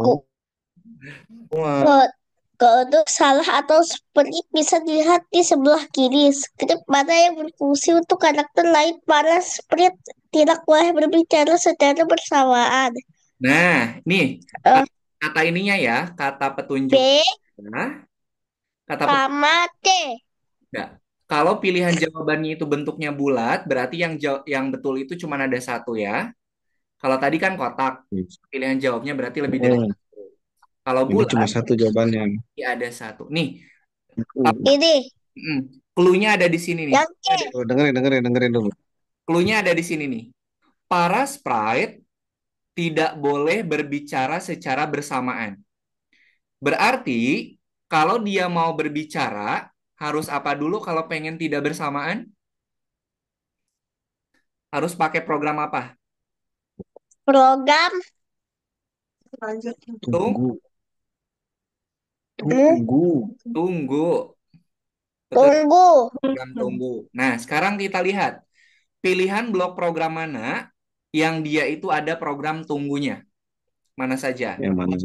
Ku- semua. Kalau kalau untuk salah atau split bisa dilihat di sebelah kiri. Skrip mana yang berfungsi untuk karakter lain para split tidak boleh berbicara secara bersamaan. Nah, nih Eh, kata ininya ya, kata petunjuk. B Nah, kata petunjuk. sama T. Kalau pilihan jawabannya itu bentuknya bulat, berarti yang betul itu cuma ada satu ya. Kalau tadi kan kotak, pilihan jawabnya berarti lebih dari Hmm, satu. Kalau ini bulat, cuma satu jawabannya. berarti ada satu. Nih, Ini clue-nya ada di sini nih. yang C. Oh, dengerin dulu. Clue-nya ada di sini nih. Para sprite tidak boleh berbicara secara bersamaan. Berarti kalau dia mau berbicara, harus apa dulu kalau pengen tidak bersamaan? Harus pakai program apa? Program Tung, Tunggu, hmm, tunggu. tunggu. Betul, tunggu. program tunggu. Nah, sekarang kita lihat pilihan blok program mana yang dia itu ada program tunggunya. Mana saja? Yang mana?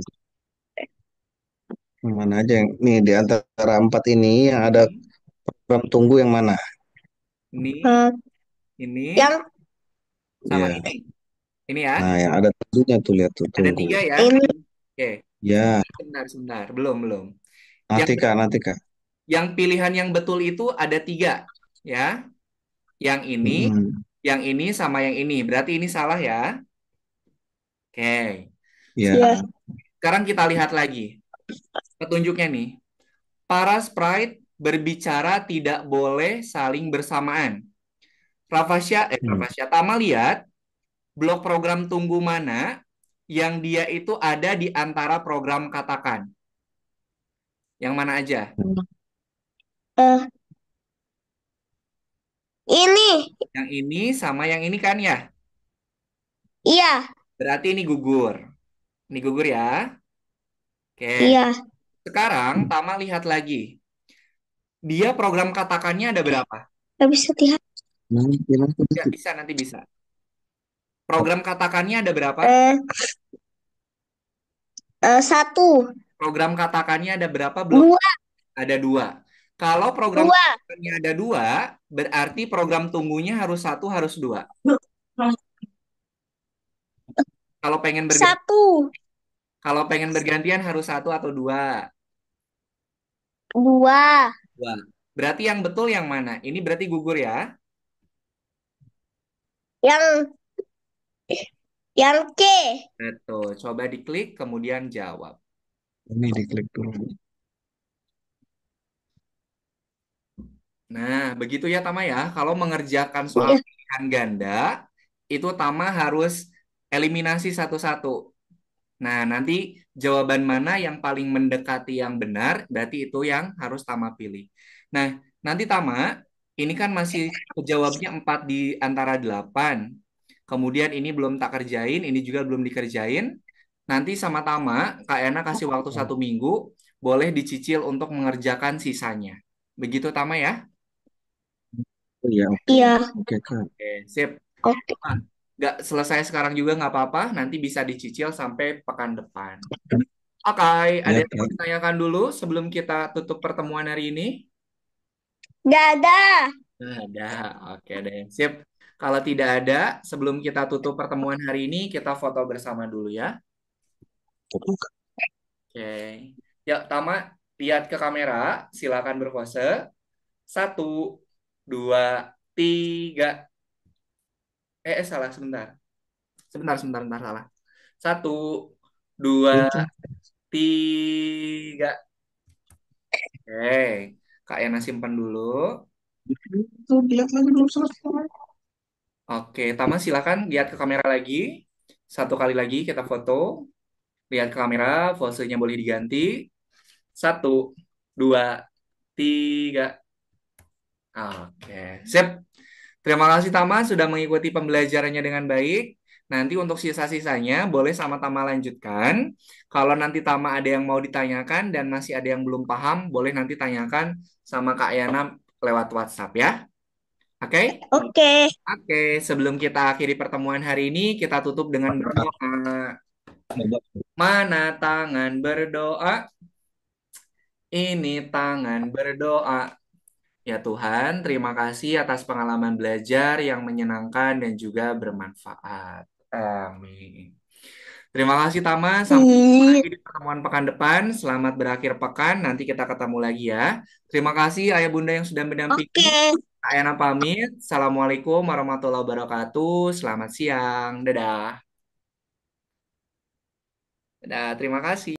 Yang mana aja yang nih di antara empat ini yang ada program tunggu yang mana? Ini, Eh, ini, yang sama Iya. ini. Ini ya. Nah, yang ada tunggunya tuh lihat tuh Ada tunggu. tiga ya. ini Oke, Ya, sebentar, sebentar. Belum, belum. Yang nanti kak. yang pilihan yang betul itu ada tiga, ya. Yang Mm-mm. ini sama yang ini. Berarti ini salah ya. Oke. Ya, ya Sekarang kita lihat lagi petunjuknya nih. Para sprite berbicara tidak boleh saling bersamaan. Hmm. Rafasya, Tama lihat blok program tunggu mana yang dia itu ada di antara program katakan. Yang mana aja? eh, ini Yang ini sama yang ini kan ya? iya Berarti ini gugur. Ini gugur ya. Oke. iya Sekarang Tama lihat lagi. Dia program katakannya ada berapa? nggak bisa lihat. Ya, bisa nanti bisa. Program katakannya ada berapa? eh, satu Program katakannya ada berapa? Belum dua ada dua. Kalau program dua katakannya ada dua, berarti program tunggunya harus satu, harus dua. Kalau pengen berganti, satu kalau pengen bergantian harus satu atau dua. dua Dua. Berarti yang betul yang mana? Ini berarti gugur ya. yang C. Betul. Coba diklik, kemudian jawab. Ini diklik dulu. Nah, begitu ya Tama ya. Kalau mengerjakan soal Iya. pilihan ganda, itu Tama harus eliminasi satu-satu. Nah, nanti jawaban mana yang paling mendekati yang benar, berarti itu yang harus Tama pilih. Nah, nanti Tama, ini kan masih jawabnya 4 di antara 8. Kemudian ini belum tak kerjain, ini juga belum dikerjain. Nanti sama Tama, Kak Ena kasih waktu 1 minggu, boleh dicicil untuk mengerjakan sisanya. Begitu Tama ya? Oh iya, Iya. oke kak. Oke, sip. Oke. Nggak selesai sekarang juga nggak apa-apa, nanti bisa dicicil sampai pekan depan. Oke, ada Ya yang mau kak. ditanyakan dulu sebelum kita tutup pertemuan hari ini? Nggak ada. Ada, oke deh. Sip. Kalau tidak ada, sebelum kita tutup pertemuan hari ini, kita foto bersama dulu ya. Oke. Ya, Tama, Lihat ke kamera, silakan berpose. 1, 2, 3. Salah sebentar. Sebentar, salah. 1, 2, Itu 3. Oke, Kak Yana simpan dulu. itu lihat lagi belum selesai. Oke, Tama silakan lihat ke kamera lagi. Satu kali lagi kita foto. Lihat ke kamera, posenya boleh diganti. 1, 2, 3. Oke, sip. Terima kasih Tama sudah mengikuti pembelajarannya dengan baik. Nanti untuk sisa-sisanya boleh sama Tama lanjutkan. Kalau nanti Tama ada yang mau ditanyakan dan masih ada yang belum paham, boleh nanti tanyakan sama Kak Yana lewat WhatsApp ya. Oke? Oke. Oke, sebelum kita akhiri pertemuan hari ini, kita tutup dengan berdoa. Mana tangan berdoa? Ini tangan berdoa. Ya Tuhan, terima kasih atas pengalaman belajar yang menyenangkan dan juga bermanfaat. Amin. Terima kasih Tama, sampai jumpa Ih, lagi di pertemuan pekan depan. Selamat berakhir pekan, nanti kita ketemu lagi ya. Terima kasih Ayah Bunda yang sudah mendampingi. oke. Kak Yana pamit. Assalamualaikum warahmatullahi wabarakatuh. Selamat siang. Dadah. Dadah, terima kasih.